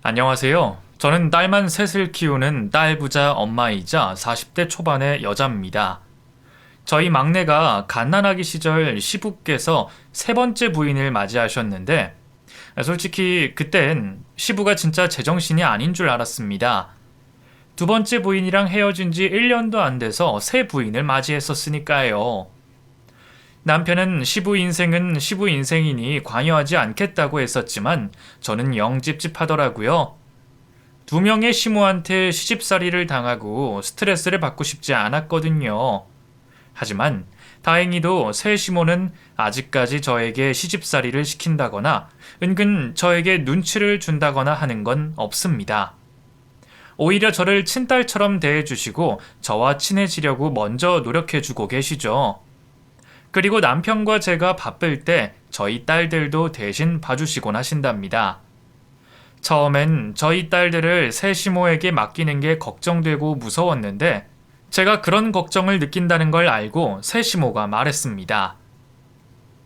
안녕하세요. 저는 딸만 셋을 키우는 딸 부자 엄마이자 40대 초반의 여자입니다. 저희 막내가 갓난아기 시절 시부께서 세 번째 부인을 맞이하셨는데, 솔직히 그땐 시부가 진짜 제정신이 아닌 줄 알았습니다. 두 번째 부인이랑 헤어진 지 1년도 안 돼서 새 부인을 맞이했었으니까요. 남편은 시부 인생은 시부 인생이니 관여하지 않겠다고 했었지만 저는 영 찝찝하더라고요. 두 명의 시모한테 시집살이를 당하고 스트레스를 받고 싶지 않았거든요. 하지만 다행히도 새 시모는 아직까지 저에게 시집살이를 시킨다거나 은근 저에게 눈치를 준다거나 하는 건 없습니다. 오히려 저를 친딸처럼 대해주시고 저와 친해지려고 먼저 노력해주고 계시죠. 그리고 남편과 제가 바쁠 때 저희 딸들도 대신 봐주시곤 하신답니다. 처음엔 저희 딸들을 새 시모에게 맡기는 게 걱정되고 무서웠는데 제가 그런 걱정을 느낀다는 걸 알고 새 시모가 말했습니다.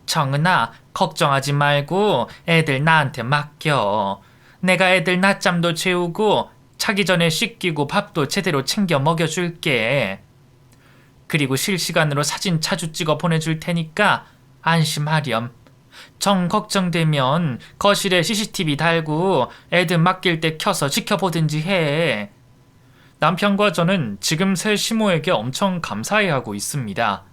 정은아, 걱정하지 말고 애들 나한테 맡겨. 내가 애들 낮잠도 재우고 자기 전에 씻기고 밥도 제대로 챙겨 먹여줄게. 그리고 실시간으로 사진 자주 찍어 보내줄 테니까 안심하렴. 정 걱정되면 거실에 CCTV 달고 애들 맡길 때 켜서 지켜보든지 해. 남편과 저는 지금 새 시모에게 엄청 감사해하고 있습니다.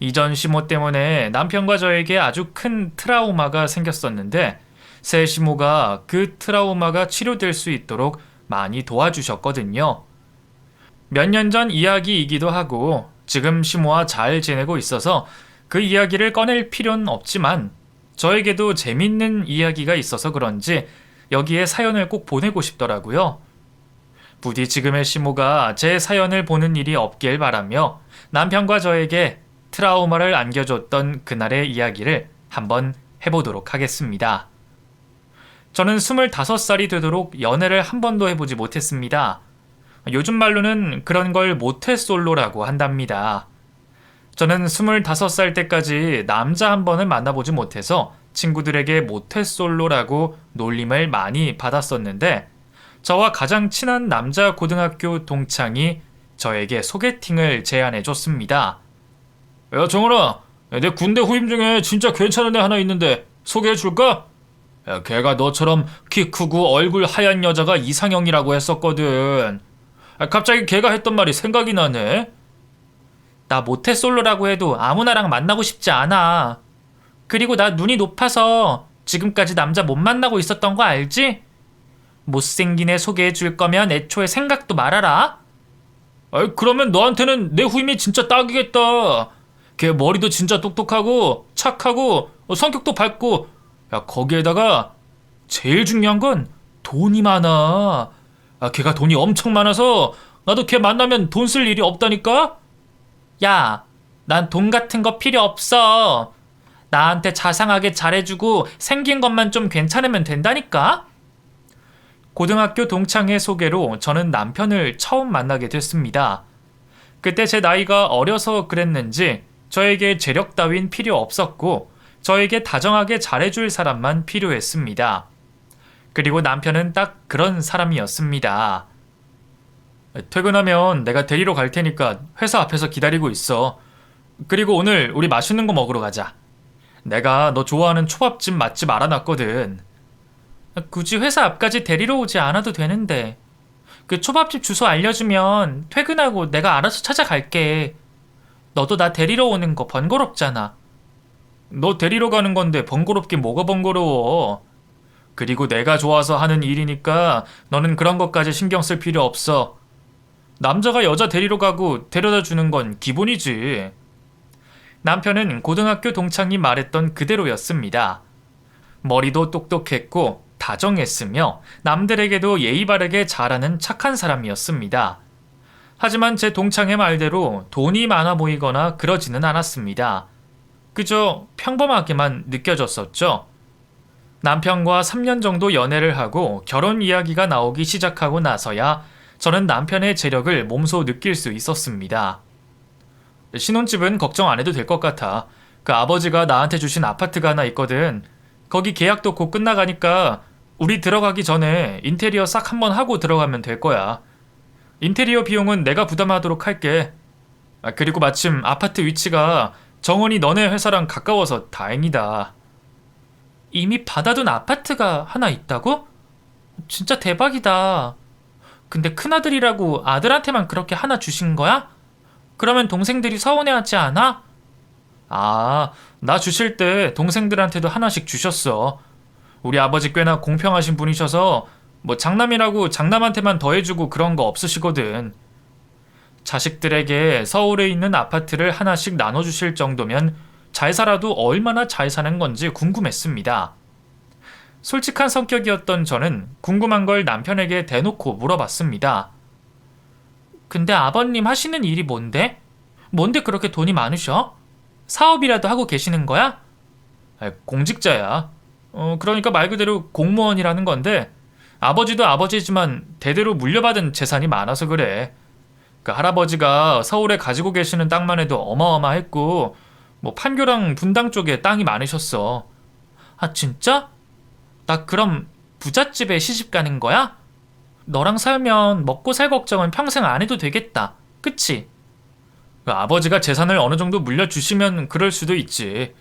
이전 시모 때문에 남편과 저에게 아주 큰 트라우마가 생겼었는데 새 시모가 그 트라우마가 치료될 수 있도록 많이 도와주셨거든요. 몇 년 전 이야기이기도 하고 지금 시모와 잘 지내고 있어서 그 이야기를 꺼낼 필요는 없지만 저에게도 재밌는 이야기가 있어서 그런지 여기에 사연을 꼭 보내고 싶더라고요. 부디 지금의 시모가 제 사연을 보는 일이 없길 바라며 남편과 저에게 트라우마를 안겨줬던 그날의 이야기를 한번 해보도록 하겠습니다. 저는 25살이 되도록 연애를 한 번도 해보지 못했습니다. 요즘 말로는 그런 걸 모태솔로라고 한답니다. 저는 25살 때까지 남자 한 번을 만나보지 못해서 친구들에게 모태솔로라고 놀림을 많이 받았었는데 저와 가장 친한 남자 고등학교 동창이 저에게 소개팅을 제안해 줬습니다. 야, 정은아, 내 군대 후임 중에 진짜 괜찮은 애 하나 있는데 소개해 줄까? 야, 걔가 너처럼 키 크고 얼굴 하얀 여자가 이상형이라고 했었거든. 갑자기 걔가 했던 말이 생각이 나네. 나 모태솔로라고 해도 아무나랑 만나고 싶지 않아. 그리고 나 눈이 높아서 지금까지 남자 못 만나고 있었던 거 알지? 못생긴 애 소개해 줄 거면 애초에 생각도 말아라. 그러면 너한테는 내 후임이 진짜 딱이겠다. 걔 머리도 진짜 똑똑하고 착하고 성격도 밝고, 야, 거기에다가 제일 중요한 건 돈이 많아. 걔가 돈이 엄청 많아서 나도 걔 만나면 돈 쓸 일이 없다니까? 야, 난 돈 같은 거 필요 없어. 나한테 자상하게 잘해주고 생긴 것만 좀 괜찮으면 된다니까? 고등학교 동창의 소개로 저는 남편을 처음 만나게 됐습니다. 그때 제 나이가 어려서 그랬는지 저에게 재력 따윈 필요 없었고 저에게 다정하게 잘해줄 사람만 필요했습니다. 그리고 남편은 딱 그런 사람이었습니다. 퇴근하면 내가 데리러 갈 테니까 회사 앞에서 기다리고 있어. 그리고 오늘 우리 맛있는 거 먹으러 가자. 내가 너 좋아하는 초밥집 맛집 알아놨거든. 굳이 회사 앞까지 데리러 오지 않아도 되는데. 그 초밥집 주소 알려주면 퇴근하고 내가 알아서 찾아갈게. 너도 나 데리러 오는 거 번거롭잖아. 너 데리러 가는 건데 번거롭긴 뭐가 번거로워. 그리고 내가 좋아서 하는 일이니까 너는 그런 것까지 신경 쓸 필요 없어. 남자가 여자 데리러 가고 데려다 주는 건 기본이지. 남편은 고등학교 동창이 말했던 그대로였습니다. 머리도 똑똑했고 다정했으며 남들에게도 예의 바르게 잘하는 착한 사람이었습니다. 하지만 제 동창의 말대로 돈이 많아 보이거나 그러지는 않았습니다. 그저 평범하게만 느껴졌었죠. 남편과 3년 정도 연애를 하고 결혼 이야기가 나오기 시작하고 나서야 저는 남편의 재력을 몸소 느낄 수 있었습니다. 신혼집은 걱정 안 해도 될 것 같아. 그 아버지가 나한테 주신 아파트가 하나 있거든. 거기 계약도 곧 끝나가니까 우리 들어가기 전에 인테리어 싹 한번 하고 들어가면 될 거야. 인테리어 비용은 내가 부담하도록 할게. 그리고 마침 아파트 위치가 정원이 너네 회사랑 가까워서 다행이다. 이미 받아둔 아파트가 하나 있다고? 진짜 대박이다. 근데 큰아들이라고 아들한테만 그렇게 하나 주신 거야? 그러면 동생들이 서운해하지 않아? 아, 나 주실 때 동생들한테도 하나씩 주셨어. 우리 아버지 꽤나 공평하신 분이셔서 뭐 장남이라고 장남한테만 더해주고 그런 거 없으시거든. 자식들에게 서울에 있는 아파트를 하나씩 나눠주실 정도면 잘 살아도 얼마나 잘 사는 건지 궁금했습니다. 솔직한 성격이었던 저는 궁금한 걸 남편에게 대놓고 물어봤습니다. 근데 아버님 하시는 일이 뭔데? 뭔데 그렇게 돈이 많으셔? 사업이라도 하고 계시는 거야? 공직자야. 그러니까 말 그대로 공무원이라는 건데 아버지도 아버지지만 대대로 물려받은 재산이 많아서 그래. 그 할아버지가 서울에 가지고 계시는 땅만 해도 어마어마했고 뭐 판교랑 분당 쪽에 땅이 많으셨어. 아 진짜? 나 그럼 부잣집에 시집 가는 거야? 너랑 살면 먹고 살 걱정은 평생 안 해도 되겠다. 그치? 그 아버지가 재산을 어느 정도 물려주시면 그럴 수도 있지.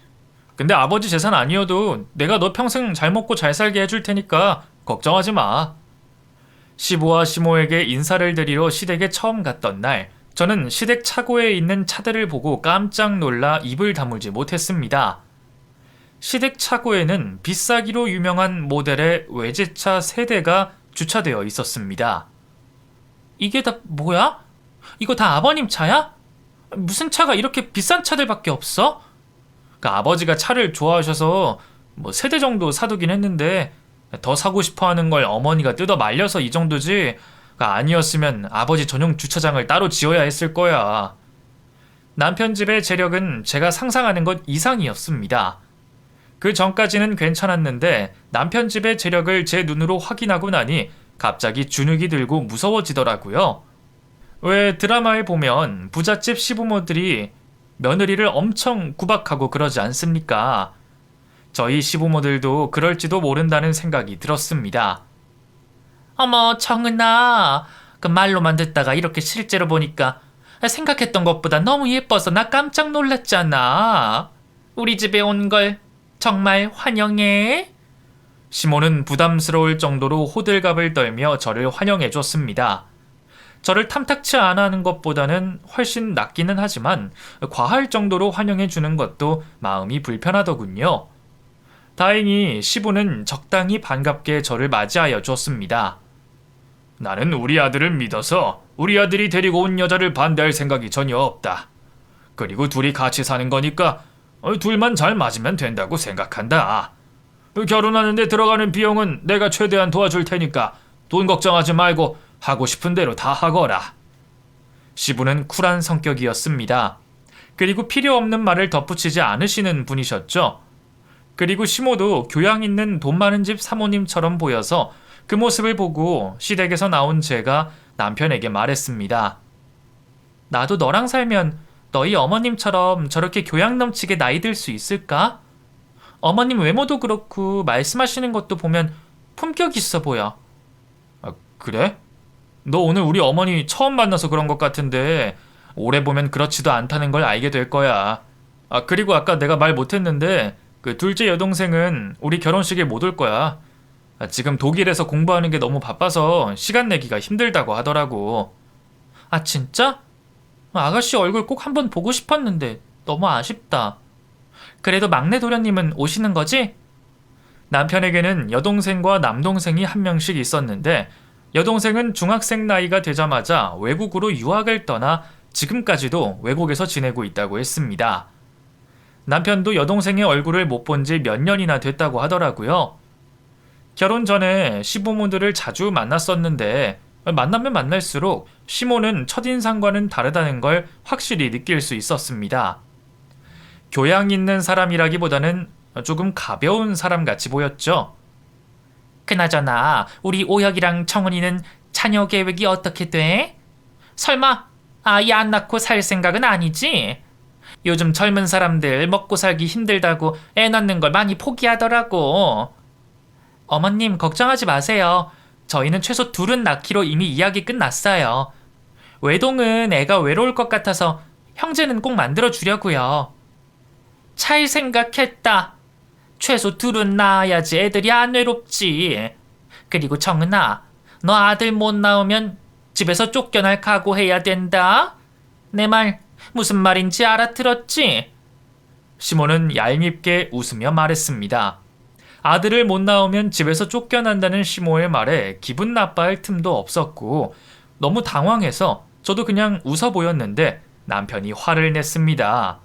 근데 아버지 재산 아니어도 내가 너 평생 잘 먹고 잘 살게 해줄 테니까 걱정하지 마. 시부와 시모에게 인사를 드리러 시댁에 처음 갔던 날, 저는 시댁 차고에 있는 차들을 보고 깜짝 놀라 입을 다물지 못했습니다. 시댁 차고에는 비싸기로 유명한 모델의 외제차 3대가 주차되어 있었습니다. 이게 다 뭐야? 이거 다 아버님 차야? 무슨 차가 이렇게 비싼 차들밖에 없어? 그 아버지가 차를 좋아하셔서 뭐 3대 정도 사두긴 했는데 더 사고 싶어하는 걸 어머니가 뜯어 말려서 이 정도지 아니었으면 아버지 전용 주차장을 따로 지어야 했을 거야. 남편 집의 재력은 제가 상상하는 것 이상이었습니다. 그 전까지는 괜찮았는데 남편 집의 재력을 제 눈으로 확인하고 나니 갑자기 주눅이 들고 무서워지더라고요. 왜 드라마에 보면 부잣집 시부모들이 며느리를 엄청 구박하고 그러지 않습니까? 저희 시부모들도 그럴지도 모른다는 생각이 들었습니다. 어머 정은아, 그 말로만 듣다가 이렇게 실제로 보니까 생각했던 것보다 너무 예뻐서 나 깜짝 놀랐잖아. 우리 집에 온 걸 정말 환영해. 시모는 부담스러울 정도로 호들갑을 떨며 저를 환영해 줬습니다. 저를 탐탁치 않아 하는 것보다는 훨씬 낫기는 하지만 과할 정도로 환영해 주는 것도 마음이 불편하더군요. 다행히 시부는 적당히 반갑게 저를 맞이하여 줬습니다. 나는 우리 아들을 믿어서 우리 아들이 데리고 온 여자를 반대할 생각이 전혀 없다. 그리고 둘이 같이 사는 거니까 둘만 잘 맞으면 된다고 생각한다. 결혼하는데 들어가는 비용은 내가 최대한 도와줄 테니까 돈 걱정하지 말고 하고 싶은 대로 다 하거라. 시부는 쿨한 성격이었습니다. 그리고 필요 없는 말을 덧붙이지 않으시는 분이셨죠. 그리고 시모도 교양 있는 돈 많은 집 사모님처럼 보여서 그 모습을 보고 시댁에서 나온 제가 남편에게 말했습니다. 나도 너랑 살면 너희 어머님처럼 저렇게 교양 넘치게 나이 들 수 있을까? 어머님 외모도 그렇고 말씀하시는 것도 보면 품격 있어 보여. 아, 그래? 너 오늘 우리 어머니 처음 만나서 그런 것 같은데 오래 보면 그렇지도 않다는 걸 알게 될 거야. 아, 그리고 아까 내가 말 못했는데 그 둘째 여동생은 우리 결혼식에 못 올 거야. 지금 독일에서 공부하는 게 너무 바빠서 시간 내기가 힘들다고 하더라고. 아 진짜? 아가씨 얼굴 꼭 한번 보고 싶었는데 너무 아쉽다. 그래도 막내 도련님은 오시는 거지? 남편에게는 여동생과 남동생이 한 명씩 있었는데 여동생은 중학생 나이가 되자마자 외국으로 유학을 떠나 지금까지도 외국에서 지내고 있다고 했습니다. 남편도 여동생의 얼굴을 못 본 지 몇 년이나 됐다고 하더라고요. 결혼 전에 시부모들을 자주 만났었는데 만나면 만날수록 시모는 첫인상과는 다르다는 걸 확실히 느낄 수 있었습니다. 교양 있는 사람이라기보다는 조금 가벼운 사람 같이 보였죠. 그나저나 우리 오혁이랑 청은이는 자녀 계획이 어떻게 돼? 설마 아이 안 낳고 살 생각은 아니지? 요즘 젊은 사람들 먹고 살기 힘들다고 애 낳는 걸 많이 포기하더라고. 어머님, 걱정하지 마세요. 저희는 최소 둘은 낳기로 이미 이야기 끝났어요. 외동은 애가 외로울 것 같아서 형제는 꼭 만들어 주려고요. 잘 생각했다. 최소 둘은 낳아야지 애들이 안 외롭지. 그리고 정은아, 너 아들 못 낳으면 집에서 쫓겨날 각오해야 된다. 내 말 무슨 말인지 알아들었지? 시몬은 얄밉게 웃으며 말했습니다. 아들을 못 낳으면 집에서 쫓겨난다는 시모의 말에 기분 나빠할 틈도 없었고 너무 당황해서 저도 그냥 웃어 보였는데 남편이 화를 냈습니다.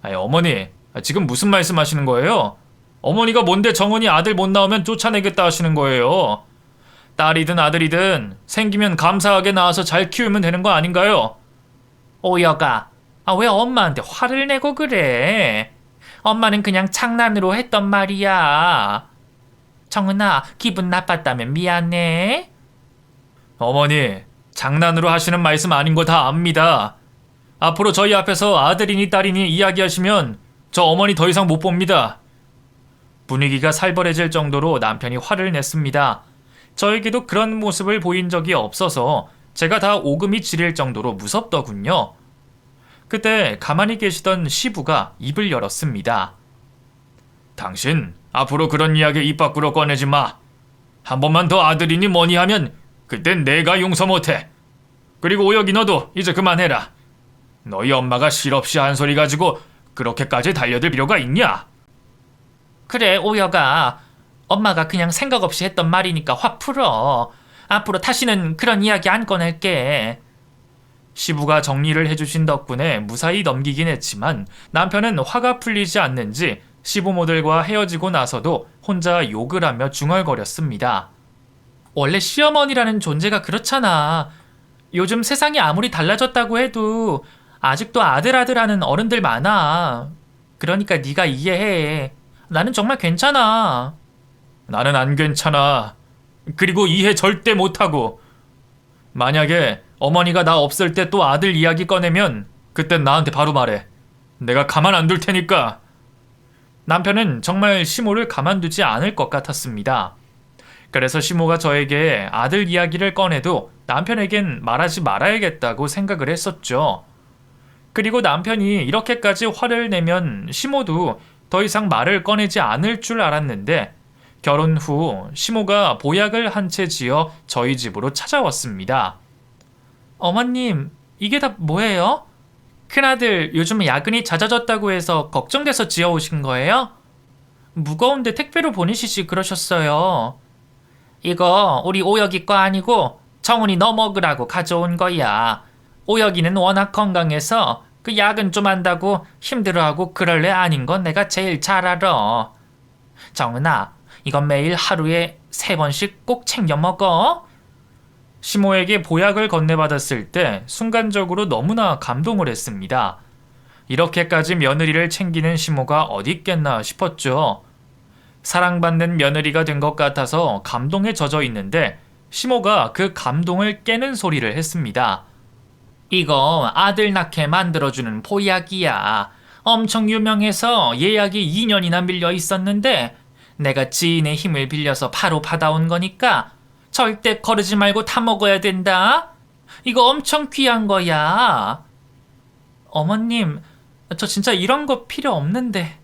아니, 어머니, 지금 무슨 말씀하시는 거예요? 어머니가 뭔데 정은이 아들 못 낳으면 쫓아내겠다 하시는 거예요? 딸이든 아들이든 생기면 감사하게 낳아서 잘 키우면 되는 거 아닌가요? 오여가, 왜 엄마한테 화를 내고 그래? 엄마는 그냥 장난으로 했던 말이야. 정은아, 기분 나빴다면 미안해. 어머니, 장난으로 하시는 말씀 아닌 거 다 압니다. 앞으로 저희 앞에서 아들이니 딸이니 이야기하시면 저 어머니 더 이상 못 봅니다. 분위기가 살벌해질 정도로 남편이 화를 냈습니다. 저에게도 그런 모습을 보인 적이 없어서 제가 다 오금이 지릴 정도로 무섭더군요. 그때 가만히 계시던 시부가 입을 열었습니다. 당신 앞으로 그런 이야기 입 밖으로 꺼내지 마. 한 번만 더 아들이니 뭐니 하면 그땐 내가 용서 못해. 그리고 오혁이 너도 이제 그만해라. 너희 엄마가 실없이 한 소리 가지고 그렇게까지 달려들 필요가 있냐? 그래, 오혁아. 엄마가 그냥 생각 없이 했던 말이니까 화 풀어. 앞으로 다시는 그런 이야기 안 꺼낼게. 시부가 정리를 해주신 덕분에 무사히 넘기긴 했지만 남편은 화가 풀리지 않는지 시부모들과 헤어지고 나서도 혼자 욕을 하며 중얼거렸습니다. 원래 시어머니라는 존재가 그렇잖아. 요즘 세상이 아무리 달라졌다고 해도 아직도 아들 하는 어른들 많아. 그러니까 네가 이해해. 나는 정말 괜찮아. 나는 안 괜찮아. 그리고 이해 절대 못하고. 만약에 어머니가 나 없을 때 또 아들 이야기 꺼내면 그땐 나한테 바로 말해. 내가 가만 안 둘 테니까. 남편은 정말 시모를 가만두지 않을 것 같았습니다. 그래서 시모가 저에게 아들 이야기를 꺼내도 남편에겐 말하지 말아야겠다고 생각을 했었죠. 그리고 남편이 이렇게까지 화를 내면 시모도 더 이상 말을 꺼내지 않을 줄 알았는데 결혼 후 시모가 보약을 한 채 지어 저희 집으로 찾아왔습니다. 어머님, 이게 다 뭐예요? 큰아들 요즘 야근이 잦아졌다고 해서 걱정돼서 지어오신 거예요? 무거운데 택배로 보내시지 그러셨어요. 이거 우리 오혁이 거 아니고 정훈이 너 먹으라고 가져온 거야. 오혁이는 워낙 건강해서 그 야근 좀 한다고 힘들어하고 그럴 애 아닌 건 내가 제일 잘 알아. 정은아, 이건 매일 하루에 3번씩 꼭 챙겨 먹어. 시모에게 보약을 건네받았을 때 순간적으로 너무나 감동을 했습니다. 이렇게까지 며느리를 챙기는 시모가 어디 있겠나 싶었죠. 사랑받는 며느리가 된 것 같아서 감동에 젖어 있는데 시모가 그 감동을 깨는 소리를 했습니다. 이거 아들 낳게 만들어주는 보약이야. 엄청 유명해서 예약이 2년이나 밀려 있었는데 내가 지인의 힘을 빌려서 바로 받아온 거니까 절대 거르지 말고 다 먹어야 된다. 이거 엄청 귀한 거야. 어머님, 저 진짜 이런 거 필요 없는데.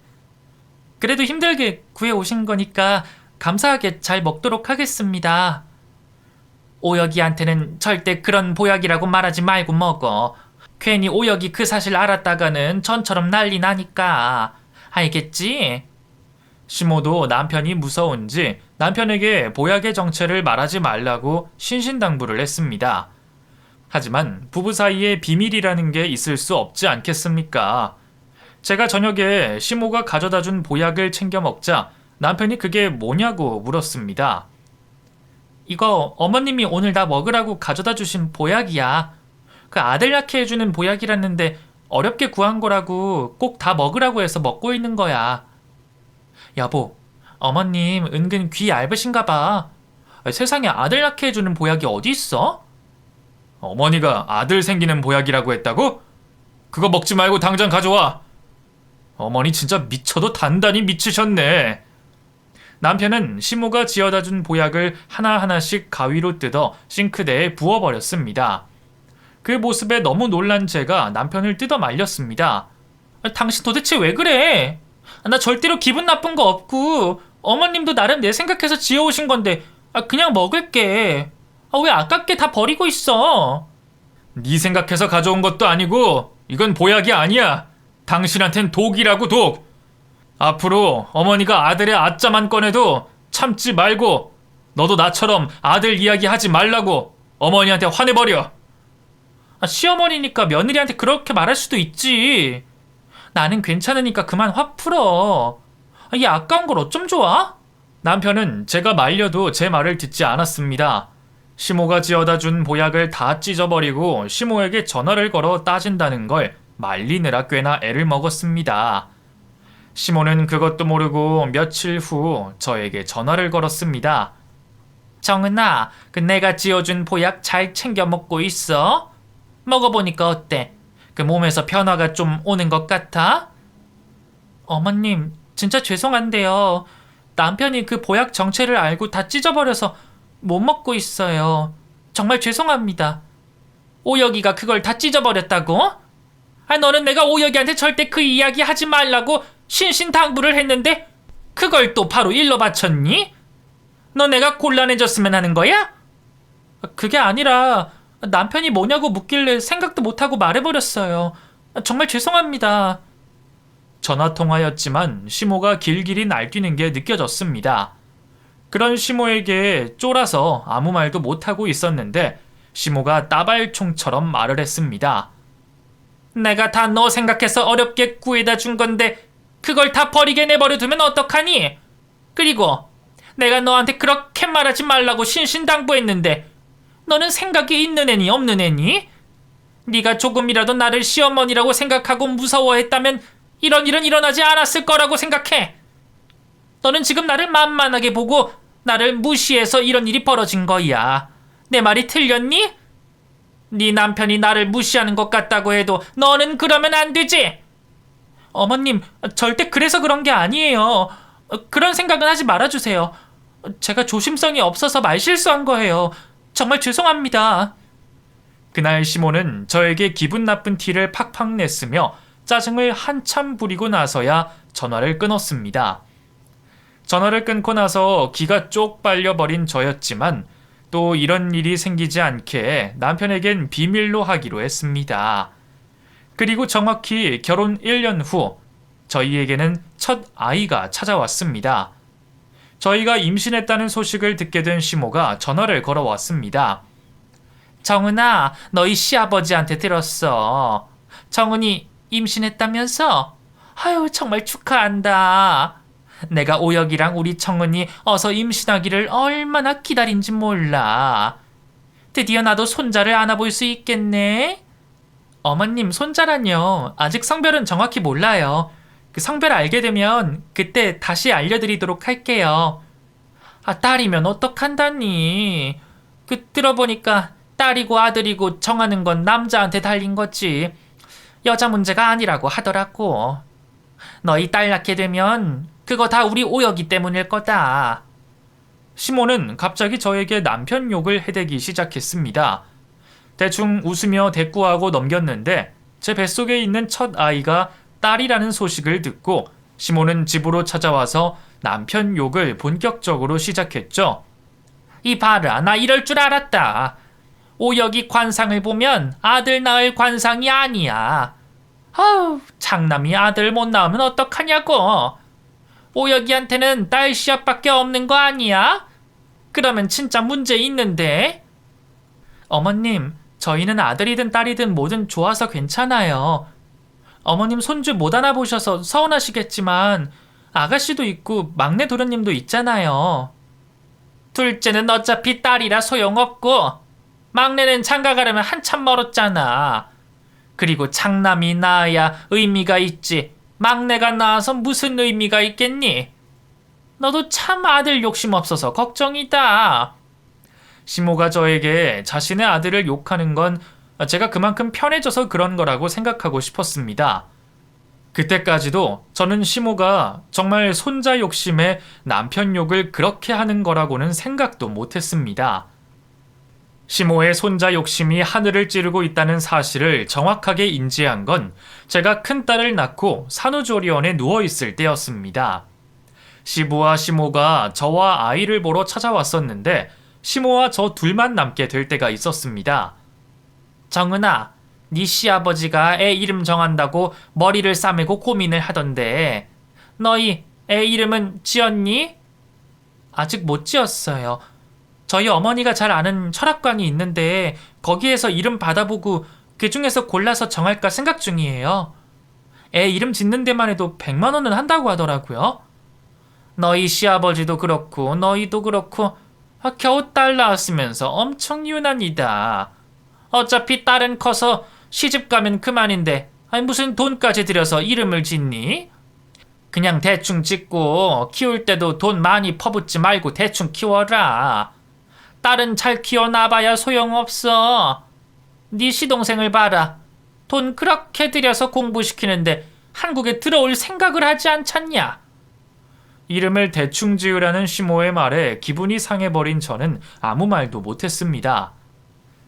그래도 힘들게 구해오신 거니까 감사하게 잘 먹도록 하겠습니다. 오혁이한테는 절대 그런 보약이라고 말하지 말고 먹어. 괜히 오혁이 그 사실 알았다가는 전처럼 난리 나니까. 알겠지? 시모도 남편이 무서운지 남편에게 보약의 정체를 말하지 말라고 신신당부를 했습니다. 하지만 부부 사이에 비밀이라는 게 있을 수 없지 않겠습니까? 제가 저녁에 시모가 가져다 준 보약을 챙겨 먹자 남편이 그게 뭐냐고 물었습니다. 이거 어머님이 오늘 나 먹으라고 가져다 주신 보약이야. 그 아들 낳게 해주는 보약이랐는데 어렵게 구한 거라고 꼭 다 먹으라고 해서 먹고 있는 거야. 여보, 어머님 은근 귀 얇으신가 봐. 세상에 아들 낳게 해주는 보약이 어디 있어? 어머니가 아들 생기는 보약이라고 했다고? 그거 먹지 말고 당장 가져와. 어머니 진짜 미쳐도 단단히 미치셨네. 남편은 시모가 지어다 준 보약을 하나하나씩 가위로 뜯어 싱크대에 부어버렸습니다. 그 모습에 너무 놀란 제가 남편을 뜯어 말렸습니다. 당신 도대체 왜 그래? 나 절대로 기분 나쁜 거 없고 어머님도 나름 내 생각해서 지어오신 건데 그냥 먹을게. 왜 아깝게 다 버리고 있어? 네 생각해서 가져온 것도 아니고 이건 보약이 아니야. 당신한텐 독이라고 독. 앞으로 어머니가 아들의 아짜만 꺼내도 참지 말고 너도 나처럼 아들 이야기 하지 말라고 어머니한테 화내버려. 시어머니니까 며느리한테 그렇게 말할 수도 있지. 나는 괜찮으니까 그만 화 풀어. 이 아까운 걸 어쩜 좋아? 남편은 제가 말려도 제 말을 듣지 않았습니다. 시모가 지어다 준 보약을 다 찢어버리고 시모에게 전화를 걸어 따진다는 걸 말리느라 꽤나 애를 먹었습니다. 시모는 그것도 모르고 며칠 후 저에게 전화를 걸었습니다. 정은아, 내가 지어준 보약 잘 챙겨 먹고 있어? 먹어보니까 어때? 몸에서 변화가 좀 오는 것 같아? 어머님, 진짜 죄송한데요. 남편이 그 보약 정체를 알고 다 찢어버려서 못 먹고 있어요. 정말 죄송합니다. 오혁이가 그걸 다 찢어버렸다고? 너는 내가 오혁이한테 절대 그 이야기 하지 말라고 신신당부를 했는데 그걸 또 바로 일러 바쳤니? 너 내가 곤란해졌으면 하는 거야? 그게 아니라 남편이 뭐냐고 묻길래 생각도 못하고 말해버렸어요. 정말 죄송합니다. 전화통화였지만 시모가 길길이 날뛰는 게 느껴졌습니다. 그런 시모에게 쫄아서 아무 말도 못하고 있었는데 시모가 따발총처럼 말을 했습니다. 내가 다 너 생각해서 어렵게 구해다 준 건데 그걸 다 버리게 내버려 두면 어떡하니? 그리고 내가 너한테 그렇게 말하지 말라고 신신당부했는데 너는 생각이 있는 애니 없는 애니? 네가 조금이라도 나를 시어머니라고 생각하고 무서워했다면 이런 일은 일어나지 않았을 거라고 생각해. 너는 지금 나를 만만하게 보고 나를 무시해서 이런 일이 벌어진 거야. 내 말이 틀렸니? 네 남편이 나를 무시하는 것 같다고 해도 너는 그러면 안 되지. 어머님, 절대 그래서 그런 게 아니에요. 그런 생각은 하지 말아주세요. 제가 조심성이 없어서 말실수한 거예요. 정말 죄송합니다. 그날 시모는 저에게 기분 나쁜 티를 팍팍 냈으며 짜증을 한참 부리고 나서야 전화를 끊었습니다. 전화를 끊고 나서 기가 쪽 빨려버린 저였지만 또 이런 일이 생기지 않게 남편에겐 비밀로 하기로 했습니다. 그리고 정확히 결혼 1년 후 저희에게는 첫 아이가 찾아왔습니다. 저희가 임신했다는 소식을 듣게 된 시모가 전화를 걸어왔습니다. 정은아, 너희 시아버지한테 들었어. 정은이 임신했다면서? 아유, 정말 축하한다. 내가 오혁이랑 우리 정은이 어서 임신하기를 얼마나 기다린지 몰라. 드디어 나도 손자를 안아볼 수 있겠네. 어머님, 손자란요. 아직 성별은 정확히 몰라요. 그 성별 알게 되면 그때 다시 알려드리도록 할게요. 딸이면 어떡한다니. 들어보니까 딸이고 아들이고 정하는 건 남자한테 달린 거지. 여자 문제가 아니라고 하더라고. 너희 딸 낳게 되면 그거 다 우리 오혁이 때문일 거다. 시모는 갑자기 저에게 남편 욕을 해대기 시작했습니다. 대충 웃으며 대꾸하고 넘겼는데 제 뱃속에 있는 첫 아이가 딸이라는 소식을 듣고 시모는 집으로 찾아와서 남편 욕을 본격적으로 시작했죠. 이 봐라, 나 이럴 줄 알았다. 오혁이 관상을 보면 아들 낳을 관상이 아니야. 아우, 장남이 아들 못 낳으면 어떡하냐고. 오혁이한테는 딸 시합밖에 없는 거 아니야? 그러면 진짜 문제 있는데. 어머님, 저희는 아들이든 딸이든 뭐든 좋아서 괜찮아요. 어머님 손주 못 안아보셔서 서운하시겠지만 아가씨도 있고 막내 도련님도 있잖아요. 둘째는 어차피 딸이라 소용없고 막내는 장가가려면 한참 멀었잖아. 그리고 장남이 낳아야 의미가 있지. 막내가 낳아서 무슨 의미가 있겠니? 너도 참 아들 욕심 없어서 걱정이다. 시모가 저에게 자신의 아들을 욕하는 건 제가 그만큼 편해져서 그런 거라고 생각하고 싶었습니다. 그때까지도 저는 시모가 정말 손자 욕심에 남편 욕을 그렇게 하는 거라고는 생각도 못했습니다. 시모의 손자 욕심이 하늘을 찌르고 있다는 사실을 정확하게 인지한 건 제가 큰딸을 낳고 산후조리원에 누워있을 때였습니다. 시부와 시모가 저와 아이를 보러 찾아왔었는데 시모와 저 둘만 남게 될 때가 있었습니다. 정은아, 네 시아버지가 애 이름 정한다고 머리를 싸매고 고민을 하던데 너희 애 이름은 지었니? 아직 못 지었어요. 저희 어머니가 잘 아는 철학관이 있는데 거기에서 이름 받아보고 그 중에서 골라서 정할까 생각 중이에요. 애 이름 짓는 데만 해도 100만 원은 한다고 하더라고요. 너희 시아버지도 그렇고 너희도 그렇고 겨우 딸 낳았으면서 엄청 유난이다. 어차피 딸은 커서 시집 가면 그만인데 무슨 돈까지 들여서 이름을 짓니? 그냥 대충 짓고 키울 때도 돈 많이 퍼붓지 말고 대충 키워라. 딸은 잘 키워놔봐야 소용없어. 네 시동생을 봐라. 돈 그렇게 들여서 공부시키는데 한국에 들어올 생각을 하지 않잖냐. 이름을 대충 지으라는 시모의 말에 기분이 상해버린 저는 아무 말도 못했습니다.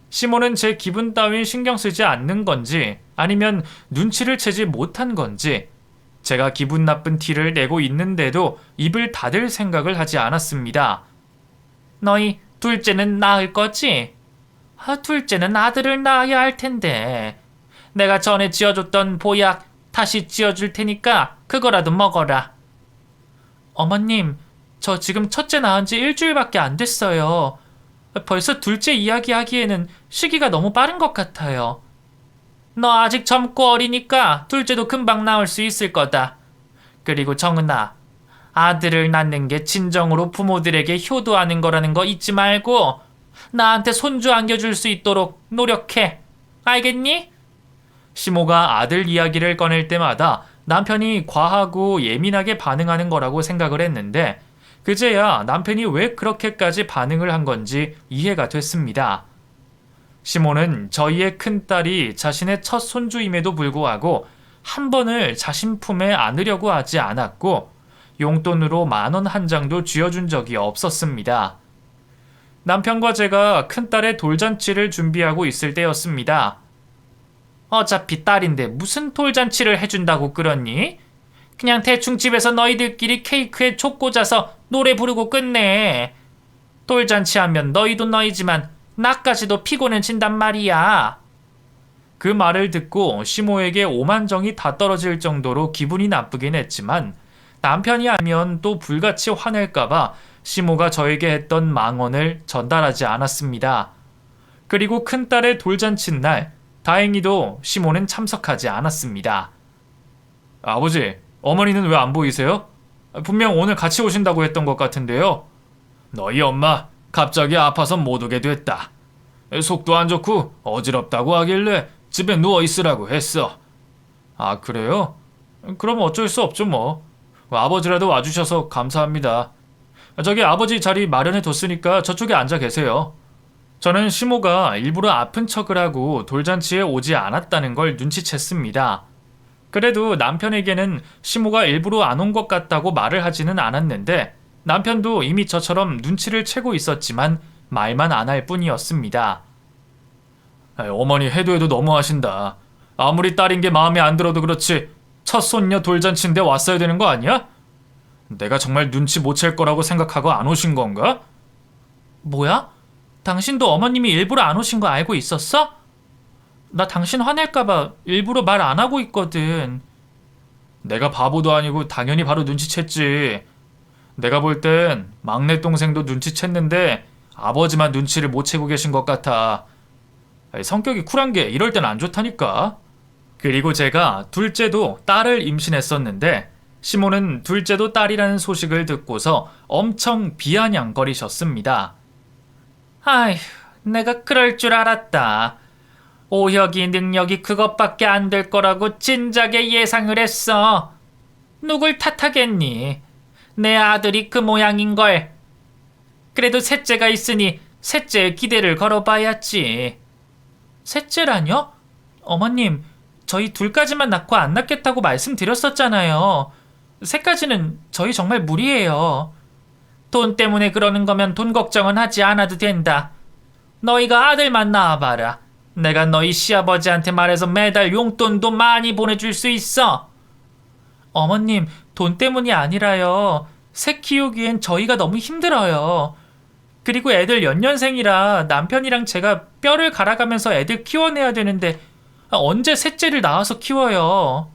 시모는 제 기분 따윈 신경 쓰지 않는 건지 아니면 눈치를 채지 못한 건지 제가 기분 나쁜 티를 내고 있는데도 입을 닫을 생각을 하지 않았습니다. 너희 둘째는 낳을 거지? 둘째는 아들을 낳아야 할 텐데. 내가 전에 지어줬던 보약 다시 지어줄 테니까 그거라도 먹어라. 어머님, 저 지금 첫째 낳은 지 일주일밖에 안 됐어요. 벌써 둘째 이야기하기에는 시기가 너무 빠른 것 같아요. 너 아직 젊고 어리니까 둘째도 금방 낳을 수 있을 거다. 그리고 정은아, 아들을 낳는 게 진정으로 부모들에게 효도하는 거라는 거 잊지 말고 나한테 손주 안겨줄 수 있도록 노력해. 알겠니? 시모가 아들 이야기를 꺼낼 때마다 남편이 과하고 예민하게 반응하는 거라고 생각을 했는데 그제야 남편이 왜 그렇게까지 반응을 한 건지 이해가 됐습니다. 시모는 저희의 큰딸이 자신의 첫 손주임에도 불구하고 한 번을 자신 품에 안으려고 하지 않았고 용돈으로 10,000원 한 장도 쥐어준 적이 없었습니다. 남편과 제가 큰딸의 돌잔치를 준비하고 있을 때였습니다. 어차피 딸인데 무슨 돌잔치를 해준다고 그러니? 그냥 대충 집에서 너희들끼리 케이크에 촉 꽂아서 노래 부르고 끝내. 돌잔치하면 너희도 너희지만 나까지도 피곤해진단 말이야. 그 말을 듣고 시모에게 오만정이 다 떨어질 정도로 기분이 나쁘긴 했지만 남편이 알면 또 불같이 화낼까봐 시모가 저에게 했던 망언을 전달하지 않았습니다. 그리고 큰딸의 돌잔치 날 다행히도 시모는 참석하지 않았습니다. 아버지, 어머니는 왜 안 보이세요? 분명 오늘 같이 오신다고 했던 것 같은데요. 너희 엄마 갑자기 아파서 못 오게 됐다. 속도 안 좋고 어지럽다고 하길래 집에 누워 있으라고 했어. 아, 그래요? 그럼 어쩔 수 없죠 뭐. 아버지라도 와주셔서 감사합니다. 저기 아버지 자리 마련해 뒀으니까 저쪽에 앉아 계세요. 저는 시모가 일부러 아픈 척을 하고 돌잔치에 오지 않았다는 걸 눈치챘습니다. 그래도 남편에게는 시모가 일부러 안 온 것 같다고 말을 하지는 않았는데 남편도 이미 저처럼 눈치를 채고 있었지만 말만 안 할 뿐이었습니다. 어머니 해도 해도 너무하신다. 아무리 딸인 게 마음에 안 들어도 그렇지 첫 손녀 돌잔치인데 왔어야 되는 거 아니야? 내가 정말 눈치 못 챌 거라고 생각하고 안 오신 건가? 뭐야? 당신도 어머님이 일부러 안 오신 거 알고 있었어? 나 당신 화낼까봐 일부러 말 안 하고 있거든. 내가 바보도 아니고 당연히 바로 눈치챘지. 내가 볼 땐 막내 동생도 눈치챘는데 아버지만 눈치를 못 채고 계신 것 같아. 성격이 쿨한 게 이럴 땐 안 좋다니까. 그리고 제가 둘째도 딸을 임신했었는데 시모는 둘째도 딸이라는 소식을 듣고서 엄청 비아냥거리셨습니다. 아휴, 내가 그럴 줄 알았다. 오혁이 능력이 그것밖에 안 될 거라고 진작에 예상을 했어. 누굴 탓하겠니? 내 아들이 그 모양인걸. 그래도 셋째가 있으니 셋째의 기대를 걸어봐야지. 셋째라뇨? 어머님, 저희 둘까지만 낳고 안 낳겠다고 말씀드렸었잖아요. 셋까지는 저희 정말 무리예요. 돈 때문에 그러는 거면 돈 걱정은 하지 않아도 된다. 너희가 아들만 낳아봐라. 내가 너희 시아버지한테 말해서 매달 용돈도 많이 보내줄 수 있어. 어머님, 돈 때문이 아니라요. 새 키우기엔 저희가 너무 힘들어요. 그리고 애들 연년생이라 남편이랑 제가 뼈를 갈아가면서 애들 키워내야 되는데 언제 셋째를 낳아서 키워요.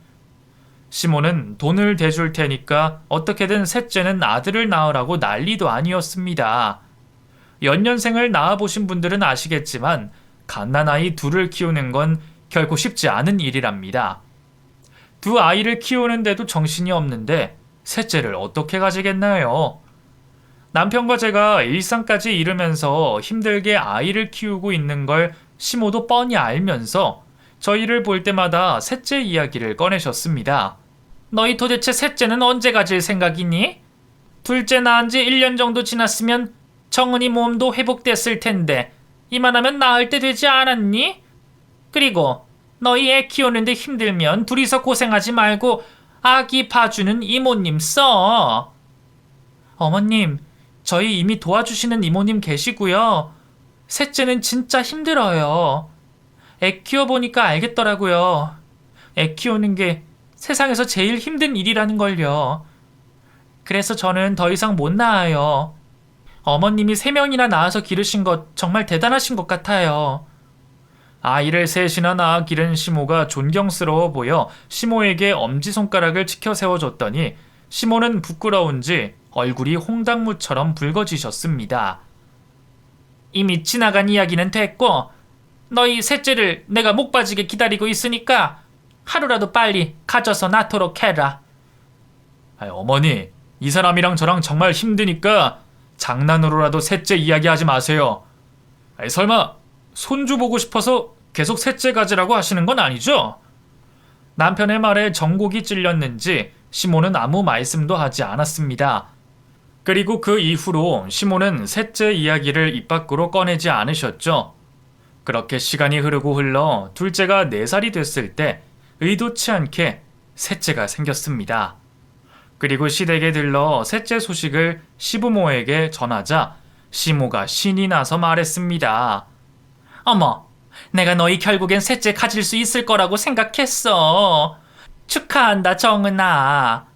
시몬은 돈을 대줄 테니까 어떻게든 셋째는 아들을 낳으라고 난리도 아니었습니다. 연년생을 낳아보신 분들은 아시겠지만 갓난아이 둘을 키우는 건 결코 쉽지 않은 일이랍니다. 두 아이를 키우는데도 정신이 없는데 셋째를 어떻게 가지겠나요? 남편과 제가 일상까지 이루면서 힘들게 아이를 키우고 있는 걸 시모도 뻔히 알면서 저희를 볼 때마다 셋째 이야기를 꺼내셨습니다. 너희 도대체 셋째는 언제 가질 생각이니? 둘째 낳은 지 1년 정도 지났으면 정은이 몸도 회복됐을 텐데 이만하면 낳을 때 되지 않았니? 그리고 너희 애 키우는데 힘들면 둘이서 고생하지 말고 아기 봐주는 이모님 써. 어머님, 저희 이미 도와주시는 이모님 계시고요. 셋째는 진짜 힘들어요. 애 키워보니까 알겠더라고요. 애 키우는 게 세상에서 제일 힘든 일이라는 걸요. 그래서 저는 더 이상 못 낳아요. 어머님이 3명이나 낳아서 기르신 것 정말 대단하신 것 같아요. 아이를 셋이나 낳아 기른 시모가 존경스러워 보여 시모에게 엄지손가락을 치켜 세워줬더니 시모는 부끄러운지 얼굴이 홍당무처럼 붉어지셨습니다. 이미 지나간 이야기는 됐고 너희 셋째를 내가 목 빠지게 기다리고 있으니까 하루라도 빨리 가져서 낳도록 해라. 어머니, 이 사람이랑 저랑 정말 힘드니까 장난으로라도 셋째 이야기하지 마세요. 설마 손주 보고 싶어서 계속 셋째 가지라고 하시는 건 아니죠? 남편의 말에 정곡이 찔렸는지 시모는 아무 말씀도 하지 않았습니다. 그리고 그 이후로 시모는 셋째 이야기를 입 밖으로 꺼내지 않으셨죠. 그렇게 시간이 흐르고 흘러 둘째가 4살이 됐을 때 의도치 않게 셋째가 생겼습니다. 그리고 시댁에 들러 셋째 소식을 시부모에게 전하자 시모가 신이 나서 말했습니다. 어머, 내가 너희 결국엔 셋째 가질 수 있을 거라고 생각했어. 축하한다, 정은아.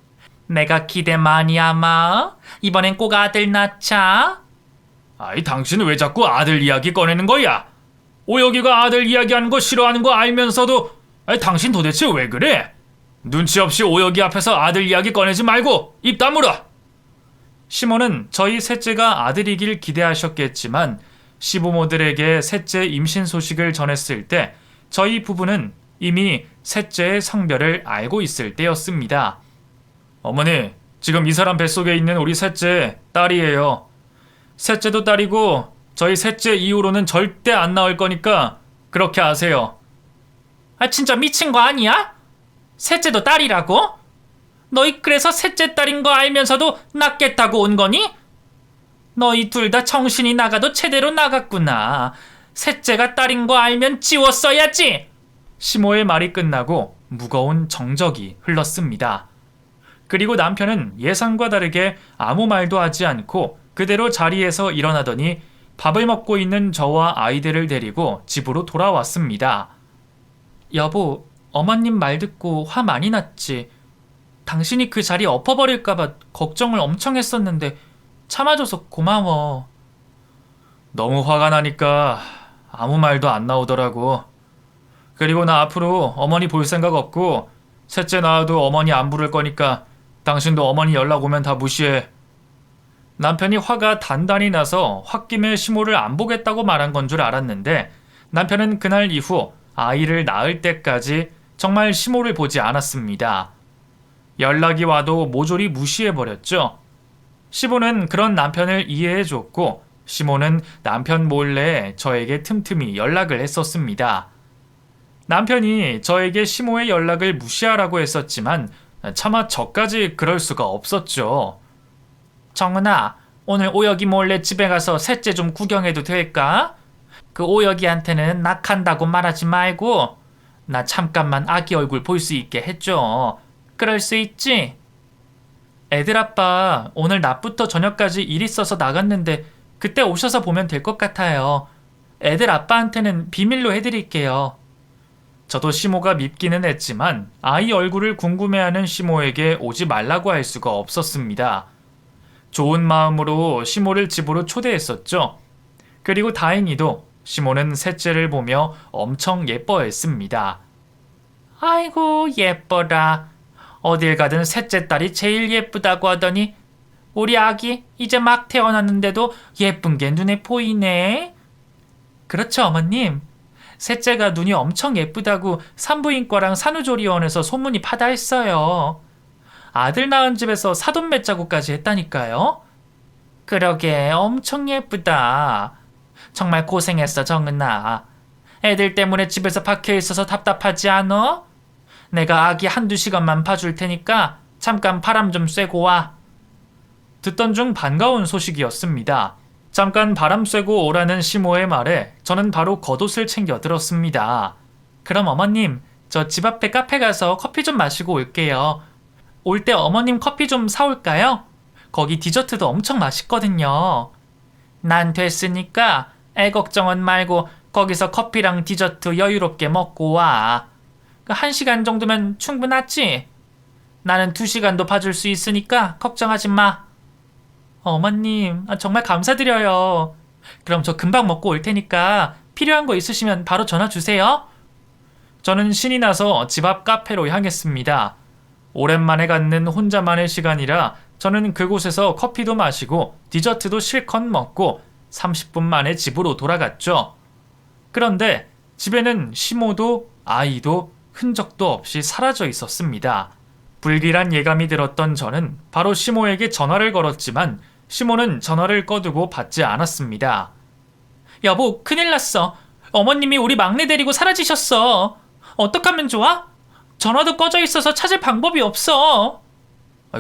내가 기대 많이 하마. 이번엔 꼭 아들 낳자. 아이, 당신은 왜 자꾸 아들 이야기 꺼내는 거야? 오혁이가 아들 이야기하는 거 싫어하는 거 알면서도 당신 도대체 왜 그래? 눈치 없이 오혁이 앞에서 아들 이야기 꺼내지 말고 입 다물어. 시모는 저희 셋째가 아들이길 기대하셨겠지만 시부모들에게 셋째 임신 소식을 전했을 때 저희 부부는 이미 셋째의 성별을 알고 있을 때였습니다. 어머니, 지금 이 사람 뱃속에 있는 우리 셋째 딸이에요. 셋째도 딸이고 저희 셋째 이후로는 절대 안 나올 거니까 그렇게 아세요. 진짜 미친 거 아니야? 셋째도 딸이라고? 너희 그래서 셋째 딸인 거 알면서도 낳겠다고 온 거니? 너희 둘 다 정신이 나가도 제대로 나갔구나. 셋째가 딸인 거 알면 지웠어야지. 시모의 말이 끝나고 무거운 정적이 흘렀습니다. 그리고 남편은 예상과 다르게 아무 말도 하지 않고 그대로 자리에서 일어나더니 밥을 먹고 있는 저와 아이들을 데리고 집으로 돌아왔습니다. 여보, 어머님 말 듣고 화 많이 났지. 당신이 그 자리 엎어버릴까봐 걱정을 엄청 했었는데 참아줘서 고마워. 너무 화가 나니까 아무 말도 안 나오더라고. 그리고 나 앞으로 어머니 볼 생각 없고 셋째 낳아도 어머니 안 부를 거니까 당신도 어머니 연락 오면 다 무시해. 남편이 화가 단단히 나서 홧김에 시모를 안 보겠다고 말한 건 줄 알았는데 남편은 그날 이후 아이를 낳을 때까지 정말 시모를 보지 않았습니다. 연락이 와도 모조리 무시해버렸죠. 시모는 그런 남편을 이해해줬고 시모는 남편 몰래 저에게 틈틈이 연락을 했었습니다. 남편이 저에게 시모의 연락을 무시하라고 했었지만 차마 저까지 그럴 수가 없었죠. 정은아, 오늘 오혁이 몰래 집에 가서 셋째 좀 구경해도 될까? 그 오혁이한테는 낙한다고 말하지 말고 나 잠깐만 아기 얼굴 볼 수 있게 해줘. 그럴 수 있지? 애들 아빠 오늘 낮부터 저녁까지 일 있어서 나갔는데 그때 오셔서 보면 될 것 같아요. 애들 아빠한테는 비밀로 해드릴게요. 저도 시모가 밉기는 했지만 아이 얼굴을 궁금해하는 시모에게 오지 말라고 할 수가 없었습니다. 좋은 마음으로 시모를 집으로 초대했었죠. 그리고 다행히도 시모는 셋째를 보며 엄청 예뻐했습니다. 아이고 예뻐라. 어딜 가든 셋째 딸이 제일 예쁘다고 하더니 우리 아기 이제 막 태어났는데도 예쁜 게 눈에 보이네. 그렇죠 어머님. 셋째가 눈이 엄청 예쁘다고 산부인과랑 산후조리원에서 소문이 파다했어요. 아들 낳은 집에서 사돈 맺자고까지 했다니까요. 그러게 엄청 예쁘다. 정말 고생했어 정은아. 애들 때문에 집에서 박혀있어서 답답하지 않아? 내가 아기 한두 시간만 봐줄 테니까 잠깐 바람 좀 쐬고 와. 듣던 중 반가운 소식이었습니다. 잠깐 바람 쐬고 오라는 시모의 말에 저는 바로 겉옷을 챙겨 들었습니다. 그럼 어머님, 저 집 앞에 카페 가서 커피 좀 마시고 올게요. 올 때 어머님 커피 좀 사올까요? 거기 디저트도 엄청 맛있거든요. 난 됐으니까 애 걱정은 말고 거기서 커피랑 디저트 여유롭게 먹고 와. 1시간 정도면 충분하지? 나는 2시간도 봐줄 수 있으니까 걱정하지 마. 어머님, 정말 감사드려요. 그럼 저 금방 먹고 올 테니까 필요한 거 있으시면 바로 전화 주세요. 저는 신이 나서 집 앞 카페로 향했습니다. 오랜만에 갖는 혼자만의 시간이라 저는 그곳에서 커피도 마시고 디저트도 실컷 먹고 30분 만에 집으로 돌아갔죠. 그런데 집에는 시모도 아이도 흔적도 없이 사라져 있었습니다. 불길한 예감이 들었던 저는 바로 시모에게 전화를 걸었지만 시모는 전화를 꺼두고 받지 않았습니다. 여보, 큰일 났어. 어머님이 우리 막내 데리고 사라지셨어. 어떡하면 좋아? 전화도 꺼져 있어서 찾을 방법이 없어.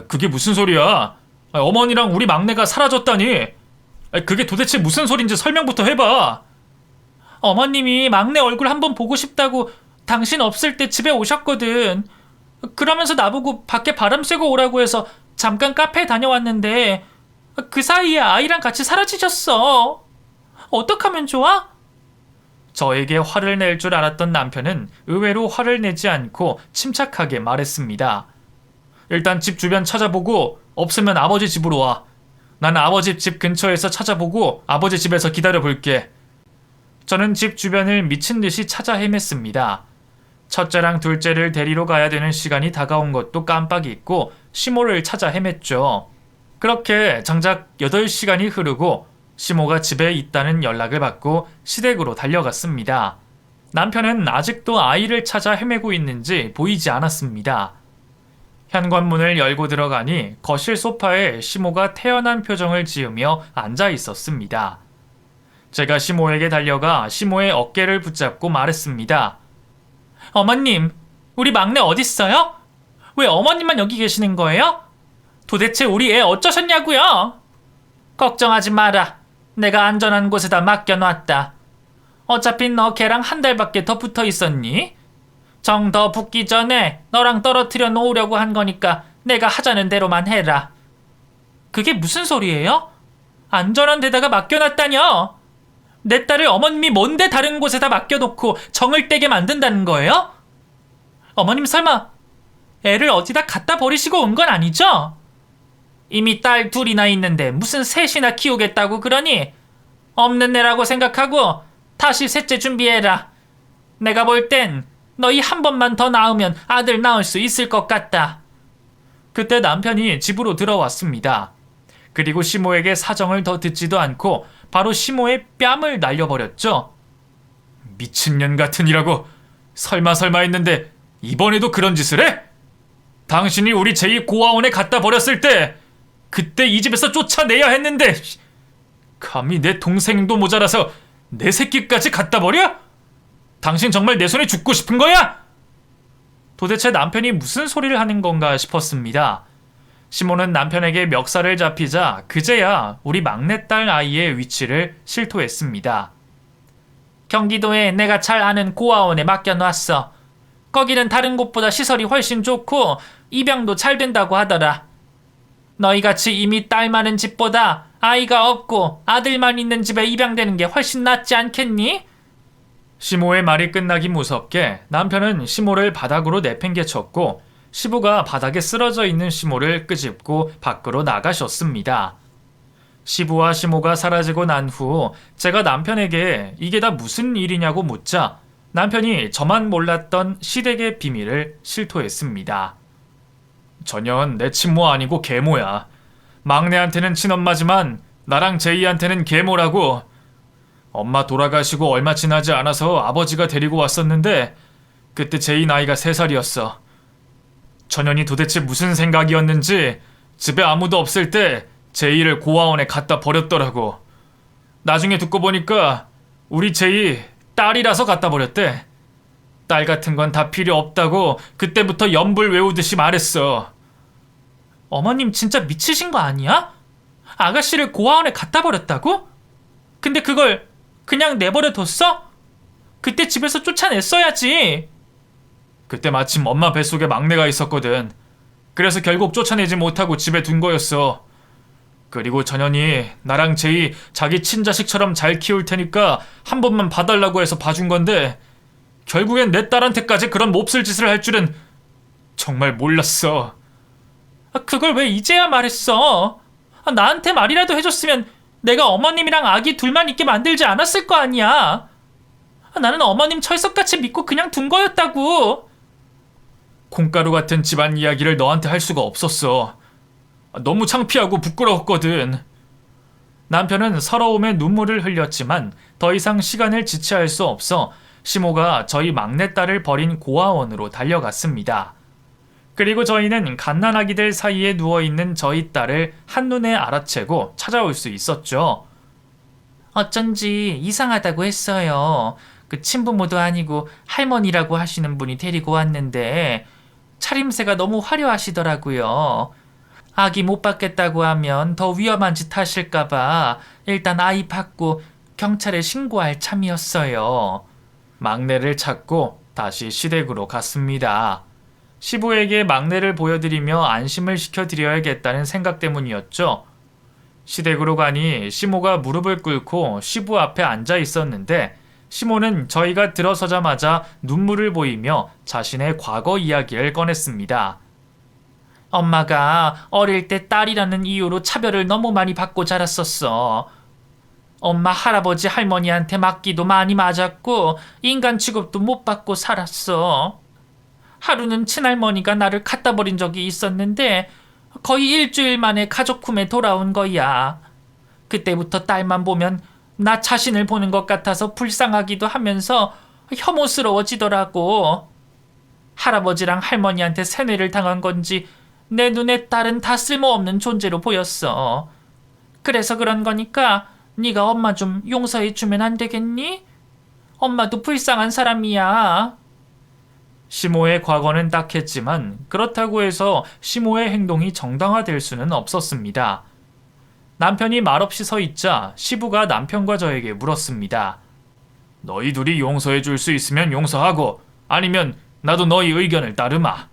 그게 무슨 소리야? 어머니랑 우리 막내가 사라졌다니. 그게 도대체 무슨 소린지 설명부터 해봐. 어머님이 막내 얼굴 한번 보고 싶다고 당신 없을 때 집에 오셨거든. 그러면서 나보고 밖에 바람 쐬고 오라고 해서 잠깐 카페에 다녀왔는데 그 사이에 아이랑 같이 사라지셨어. 어떡하면 좋아? 저에게 화를 낼 줄 알았던 남편은 의외로 화를 내지 않고 침착하게 말했습니다. 일단 집 주변 찾아보고 없으면 아버지 집으로 와. 난 아버지 집 근처에서 찾아보고 아버지 집에서 기다려볼게. 저는 집 주변을 미친 듯이 찾아 헤맸습니다. 첫째랑 둘째를 데리러 가야 되는 시간이 다가온 것도 깜빡 잊고 시모를 찾아 헤맸죠. 그렇게 장작 8시간이 흐르고 시모가 집에 있다는 연락을 받고 시댁으로 달려갔습니다. 남편은 아직도 아이를 찾아 헤매고 있는지 보이지 않았습니다. 현관문을 열고 들어가니 거실 소파에 시모가 태연한 표정을 지으며 앉아 있었습니다. 제가 시모에게 달려가 시모의 어깨를 붙잡고 말했습니다. 어머님, 우리 막내 어딨어요? 왜 어머님만 여기 계시는 거예요? 도대체 우리 애 어쩌셨냐고요? 걱정하지 마라. 내가 안전한 곳에다 맡겨놨다. 어차피 너 걔랑 한 달밖에 더 붙어 있었니? 정 더 붙기 전에 너랑 떨어뜨려 놓으려고 한 거니까 내가 하자는 대로만 해라. 그게 무슨 소리예요? 안전한 데다가 맡겨놨다뇨? 내 딸을 어머님이 뭔데 다른 곳에다 맡겨놓고 정을 떼게 만든다는 거예요? 어머님 설마 애를 어디다 갖다 버리시고 온 건 아니죠? 이미 딸 둘이나 있는데 무슨 셋이나 키우겠다고 그러니? 없는 애라고 생각하고 다시 셋째 준비해라. 내가 볼 땐 너희 한 번만 더 낳으면 아들 낳을 수 있을 것 같다. 그때 남편이 집으로 들어왔습니다. 그리고 시모에게 사정을 더 듣지도 않고 바로 시모의 뺨을 날려버렸죠. 미친년 같으니라고. 설마 했는데 이번에도 그런 짓을 해? 당신이 우리 제2고아원에 갖다 버렸을 때 그때 이 집에서 쫓아내야 했는데 감히 내 동생도 모자라서 내 새끼까지 갖다 버려? 당신 정말 내 손에 죽고 싶은 거야? 도대체 남편이 무슨 소리를 하는 건가 싶었습니다. 시모는 남편에게 멱살을 잡히자 그제야 우리 막내딸 아이의 위치를 실토했습니다. 경기도에 내가 잘 아는 고아원에 맡겨놨어. 거기는 다른 곳보다 시설이 훨씬 좋고 입양도 잘 된다고 하더라. 너희같이 이미 딸 많은 집보다 아이가 없고 아들만 있는 집에 입양되는 게 훨씬 낫지 않겠니? 시모의 말이 끝나기 무섭게 남편은 시모를 바닥으로 내팽개쳤고 시부가 바닥에 쓰러져 있는 시모를 끄집고 밖으로 나가셨습니다. 시부와 시모가 사라지고 난 후 제가 남편에게 이게 다 무슨 일이냐고 묻자 남편이 저만 몰랐던 시댁의 비밀을 실토했습니다. 전현 내 친모 아니고 계모야. 막내한테는 친엄마지만 나랑 제이한테는 계모라고. 엄마 돌아가시고 얼마 지나지 않아서 아버지가 데리고 왔었는데 그때 제이 나이가 3살이었어. 전현이 도대체 무슨 생각이었는지 집에 아무도 없을 때 제이를 고아원에 갖다 버렸더라고. 나중에 듣고 보니까 우리 제이 딸이라서 갖다 버렸대. 딸 같은 건 다 필요 없다고 그때부터 연불 외우듯이 말했어. 어머님 진짜 미치신 거 아니야? 아가씨를 고아원에 갖다 버렸다고? 근데 그걸 그냥 내버려 뒀어? 그때 집에서 쫓아냈어야지. 그때 마침 엄마 뱃속에 막내가 있었거든. 그래서 결국 쫓아내지 못하고 집에 둔 거였어. 그리고 전현이 나랑 제이 자기 친자식처럼 잘 키울 테니까 한 번만 봐달라고 해서 봐준 건데 결국엔 내 딸한테까지 그런 몹쓸 짓을 할 줄은 정말 몰랐어. 그걸 왜 이제야 말했어? 나한테 말이라도 해줬으면 내가 어머님이랑 아기 둘만 있게 만들지 않았을 거 아니야. 나는 어머님 철석같이 믿고 그냥 둔 거였다고. 콩가루 같은 집안 이야기를 너한테 할 수가 없었어. 너무 창피하고 부끄러웠거든. 남편은 서러움에 눈물을 흘렸지만 더 이상 시간을 지체할 수 없어 시모가 저희 막내딸을 버린 고아원으로 달려갔습니다. 그리고 저희는 갓난아기들 사이에 누워있는 저희 딸을 한눈에 알아채고 찾아올 수 있었죠. 어쩐지 이상하다고 했어요. 그 친부모도 아니고 할머니라고 하시는 분이 데리고 왔는데 차림새가 너무 화려하시더라고요. 아기 못 받겠다고 하면 더 위험한 짓 하실까봐 일단 아이 받고 경찰에 신고할 참이었어요. 막내를 찾고 다시 시댁으로 갔습니다. 시부에게 막내를 보여드리며 안심을 시켜드려야겠다는 생각 때문이었죠. 시댁으로 가니 시모가 무릎을 꿇고 시부 앞에 앉아 있었는데 시모는 저희가 들어서자마자 눈물을 보이며 자신의 과거 이야기를 꺼냈습니다. 엄마가 어릴 때 딸이라는 이유로 차별을 너무 많이 받고 자랐었어. 엄마 할아버지 할머니한테 맞기도 많이 맞았고 인간 취급도 못 받고 살았어. 하루는 친할머니가 나를 갖다 버린 적이 있었는데 거의 일주일 만에 가족품에 돌아온 거야. 그때부터 딸만 보면 나 자신을 보는 것 같아서 불쌍하기도 하면서 혐오스러워지더라고. 할아버지랑 할머니한테 세뇌를 당한 건지 내 눈에 딸은 다 쓸모없는 존재로 보였어. 그래서 그런 거니까 네가 엄마 좀 용서해 주면 안 되겠니? 엄마도 불쌍한 사람이야. 시모의 과거는 딱했지만 그렇다고 해서 시모의 행동이 정당화될 수는 없었습니다. 남편이 말없이 서 있자 시부가 남편과 저에게 물었습니다. 너희 둘이 용서해 줄 수 있으면 용서하고 아니면 나도 너희 의견을 따르마.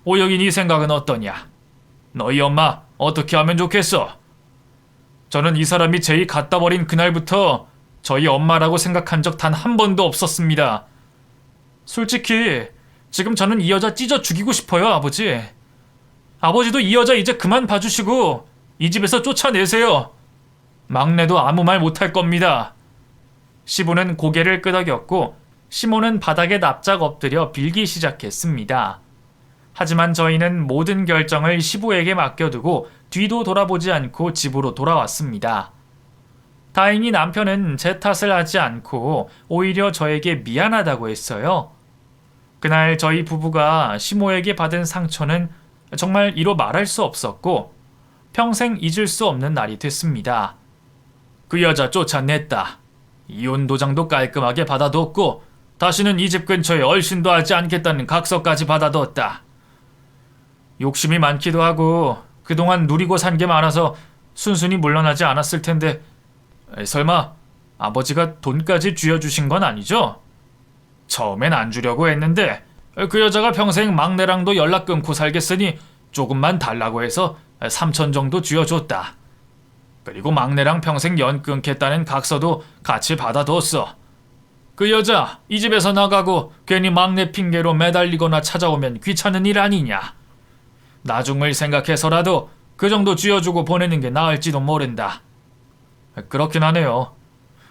오혁이 네 생각은 어떠냐? 너희 엄마 어떻게 하면 좋겠어? 저는 이 사람이 제이 갖다 버린 그날부터 저희 엄마라고 생각한 적 단 한 번도 없었습니다. 솔직히 지금 저는 이 여자 찢어 죽이고 싶어요, 아버지. 아버지도 이 여자 이제 그만 봐주시고 이 집에서 쫓아내세요. 막내도 아무 말 못할 겁니다. 시부는 고개를 끄덕였고 시모는 바닥에 납작 엎드려 빌기 시작했습니다. 하지만 저희는 모든 결정을 시부에게 맡겨두고 뒤도 돌아보지 않고 집으로 돌아왔습니다. 다행히 남편은 제 탓을 하지 않고 오히려 저에게 미안하다고 했어요. 그날 저희 부부가 시모에게 받은 상처는 정말 이로 말할 수 없었고 평생 잊을 수 없는 날이 됐습니다. 그 여자 쫓아냈다. 이혼 도장도 깔끔하게 받아뒀고 다시는 이 집 근처에 얼씬도 하지 않겠다는 각서까지 받아뒀다. 욕심이 많기도 하고 그동안 누리고 산 게 많아서 순순히 물러나지 않았을 텐데 설마 아버지가 돈까지 쥐어주신 건 아니죠? 처음엔 안 주려고 했는데 그 여자가 평생 막내랑도 연락 끊고 살겠으니 조금만 달라고 해서 3천 정도 쥐어줬다. 그리고 막내랑 평생 연 끊겠다는 각서도 같이 받아뒀어. 그 여자 이 집에서 나가고 괜히 막내 핑계로 매달리거나 찾아오면 귀찮은 일 아니냐. 나중을 생각해서라도 그 정도 쥐어주고 보내는 게 나을지도 모른다. 그렇긴 하네요.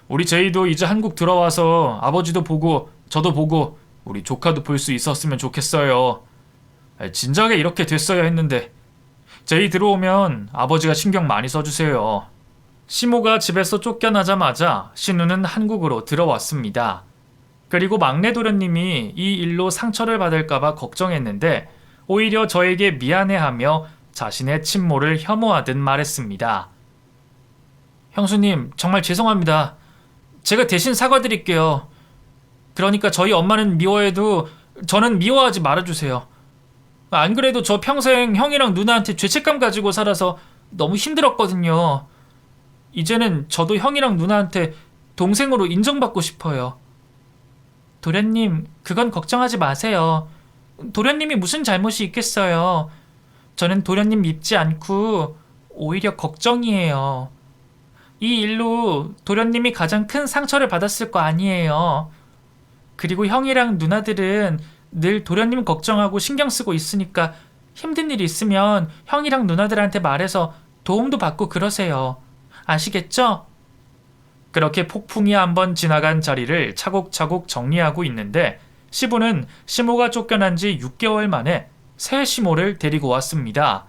우리 제이도 이제 한국 들어와서 아버지도 보고 저도 보고 우리 조카도 볼 수 있었으면 좋겠어요. 진작에 이렇게 됐어야 했는데 제이 들어오면 아버지가 신경 많이 써주세요. 시모가 집에서 쫓겨나자마자 신우는 한국으로 들어왔습니다. 그리고 막내 도련님이 이 일로 상처를 받을까봐 걱정했는데 오히려 저에게 미안해하며 자신의 친모를 혐오하듯 말했습니다. 형수님, 정말 죄송합니다. 제가 대신 사과드릴게요. 그러니까 저희 엄마는 미워해도 저는 미워하지 말아주세요. 안 그래도 저 평생 형이랑 누나한테 죄책감 가지고 살아서 너무 힘들었거든요. 이제는 저도 형이랑 누나한테 동생으로 인정받고 싶어요. 도련님, 그건 걱정하지 마세요. 도련님이 무슨 잘못이 있겠어요. 저는 도련님 밉지 않고 오히려 걱정이에요. 이 일로 도련님이 가장 큰 상처를 받았을 거 아니에요. 그리고 형이랑 누나들은 늘 도련님 걱정하고 신경 쓰고 있으니까 힘든 일 있으면 형이랑 누나들한테 말해서 도움도 받고 그러세요. 아시겠죠? 그렇게 폭풍이 한번 지나간 자리를 차곡차곡 정리하고 있는데 시부는 시모가 쫓겨난 지 6개월 만에 새 시모를 데리고 왔습니다.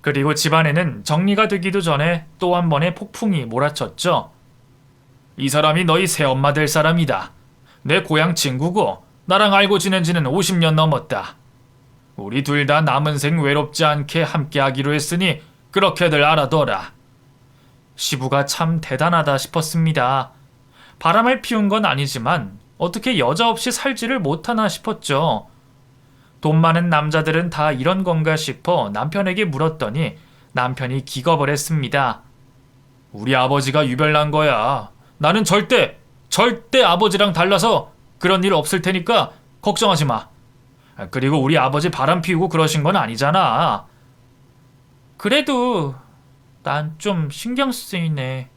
그리고 집안에는 정리가 되기도 전에 또 한 번의 폭풍이 몰아쳤죠. 이 사람이 너희 새엄마 될 사람이다. 내 고향 친구고 나랑 알고 지낸 지는 50년 넘었다. 우리 둘 다 남은 생 외롭지 않게 함께하기로 했으니 그렇게들 알아둬라. 시부가 참 대단하다 싶었습니다. 바람을 피운 건 아니지만 어떻게 여자 없이 살지를 못하나 싶었죠. 돈 많은 남자들은 다 이런 건가 싶어 남편에게 물었더니 남편이 기겁을 했습니다. 우리 아버지가 유별난 거야. 나는 절대 아버지랑 달라서 그런 일 없을 테니까 걱정하지 마. 그리고 우리 아버지 바람 피우고 그러신 건 아니잖아. 그래도 난 좀 신경 쓰이네.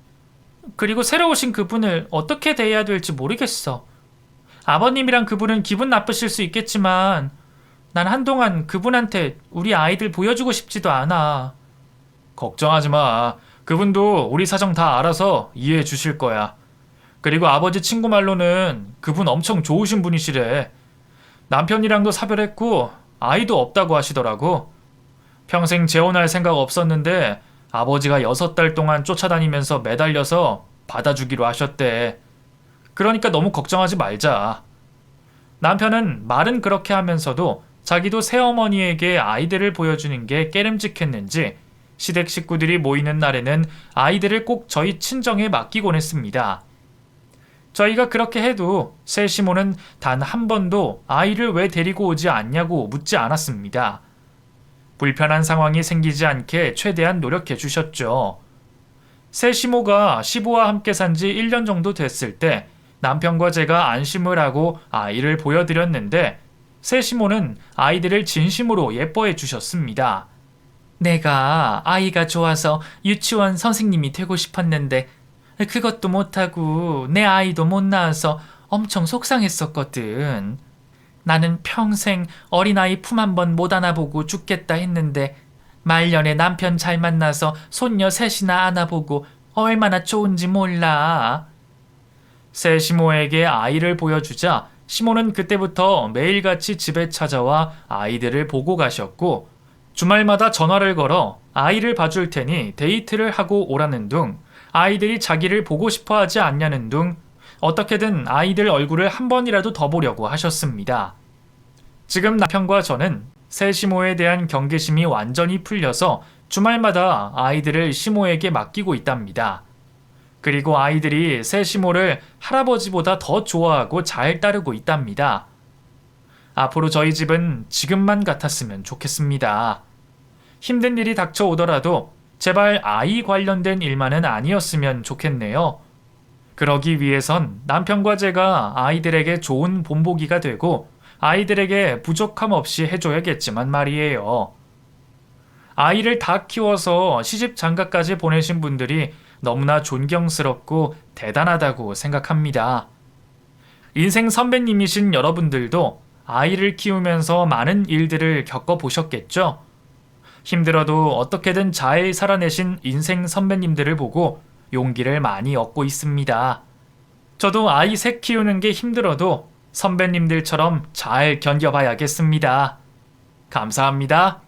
그리고 새로 오신 그분을 어떻게 대해야 될지 모르겠어. 아버님이랑 그분은 기분 나쁘실 수 있겠지만 난 한동안 그분한테 우리 아이들 보여주고 싶지도 않아. 걱정하지 마. 그분도 우리 사정 다 알아서 이해해 주실 거야. 그리고 아버지 친구 말로는 그분 엄청 좋으신 분이시래. 남편이랑도 사별했고 아이도 없다고 하시더라고. 평생 재혼할 생각 없었는데 아버지가 6달 동안 쫓아다니면서 매달려서 받아주기로 하셨대. 그러니까 너무 걱정하지 말자. 남편은 말은 그렇게 하면서도 자기도 새어머니에게 아이들을 보여주는 게 깨름직했는지 시댁 식구들이 모이는 날에는 아이들을 꼭 저희 친정에 맡기곤 했습니다. 저희가 그렇게 해도 새 시모는 단 한 번도 아이를 왜 데리고 오지 않냐고 묻지 않았습니다. 불편한 상황이 생기지 않게 최대한 노력해 주셨죠. 새 시모가 시부와 함께 산 지 1년 정도 됐을 때 남편과 제가 안심을 하고 아이를 보여드렸는데 새 시모는 아이들을 진심으로 예뻐해 주셨습니다. 내가 아이가 좋아서 유치원 선생님이 되고 싶었는데 그것도 못하고 내 아이도 못 낳아서 엄청 속상했었거든. 나는 평생 어린아이 품 한 번 못 안아보고 죽겠다 했는데 말년에 남편 잘 만나서 손녀 셋이나 안아보고 얼마나 좋은지 몰라. 새 시모에게 아이를 보여주자 시모는 그때부터 매일같이 집에 찾아와 아이들을 보고 가셨고 주말마다 전화를 걸어 아이를 봐줄 테니 데이트를 하고 오라는 둥, 아이들이 자기를 보고 싶어 하지 않냐는 둥, 어떻게든 아이들 얼굴을 한 번이라도 더 보려고 하셨습니다. 지금 남편과 저는 새 시모에 대한 경계심이 완전히 풀려서 주말마다 아이들을 시모에게 맡기고 있답니다. 그리고 아이들이 새 시모를 할아버지보다 더 좋아하고 잘 따르고 있답니다. 앞으로 저희 집은 지금만 같았으면 좋겠습니다. 힘든 일이 닥쳐오더라도 제발 아이 관련된 일만은 아니었으면 좋겠네요. 그러기 위해선 남편과 제가 아이들에게 좋은 본보기가 되고 아이들에게 부족함 없이 해줘야겠지만 말이에요. 아이를 다 키워서 시집 장가까지 보내신 분들이 너무나 존경스럽고 대단하다고 생각합니다. 인생 선배님이신 여러분들도 아이를 키우면서 많은 일들을 겪어보셨겠죠? 힘들어도 어떻게든 잘 살아내신 인생 선배님들을 보고 용기를 많이 얻고 있습니다. 저도 아이 셋 키우는 게 힘들어도 선배님들처럼 잘 견뎌봐야겠습니다. 감사합니다.